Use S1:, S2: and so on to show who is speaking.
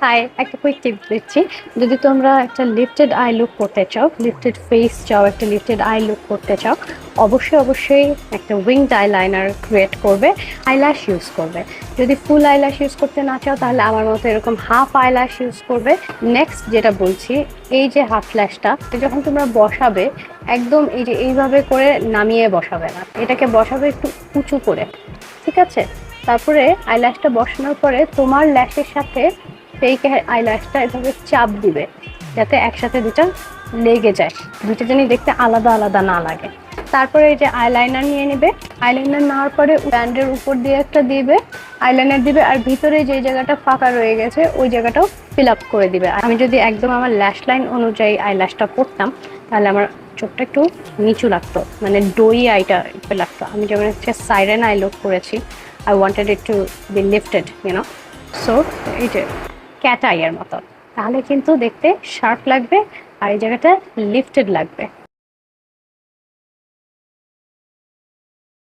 S1: High, একটা quick টিপ দিচ্ছি। যদি তোমরা একটা লিফটেড আই লুক করতে চাও, লিফটেড ফেস চাও, একটা লিফটেড আই লুক করতে চাও, অবশ্যই একটা উইংড আইলাইনার ক্রিয়েট করবে, আইল্যাশ ইউজ করবে। যদি ফুল আইল্যাশ ইউজ করতে না চাও তাহলে আমার মতো এরকম হাফ আইল্যাশ ইউজ করবে। নেক্সট যেটা বলছি, এই যে হাফ ল্যাশটা যখন তোমরা বসাবে, একদম এই যে এইভাবে করে নামিয়ে বসাবে না, এটাকে বসাবে একটু উঁচু করে, ঠিক আছে? তারপরে আইল্যাশটা বসানোর পরে তোমার ল্যাশের সাথে ফেক আইল্যাশটা এভাবে চাপ দিবে, যাতে একসাথে দুটা লেগে যায়, দুটো জিনিস দেখতে আলাদা আলাদা না লাগে। তারপরে এই যে আইলাইনার নিয়ে নেবে, আইলাইনার নেওয়ার পরে ব্যান্ডের উপর দিয়ে একটা দিবে, আইলাইনার দিবে, আর ভিতরে যে জায়গাটা ফাঁকা রয়ে গেছে ওই জায়গাটাও ফিল আপ করে দিবে। আমি যদি একদম আমার ল্যাশ লাইন অনুযায়ী আইল্যাশটা পরতাম তাহলে আমার চোখটা একটু নিচু লাগতো, মানে ডোই আইটা লাগতো। আমি যখন হচ্ছে সাইরেন আই লুক করেছি, I wanted it to be lifted, you know. So এই যে ক্যাট আইয়ের মতো, তাহলে কিন্তু দেখতে শার্প লাগবে আর এই জায়গাটা লিফটেড লাগবে।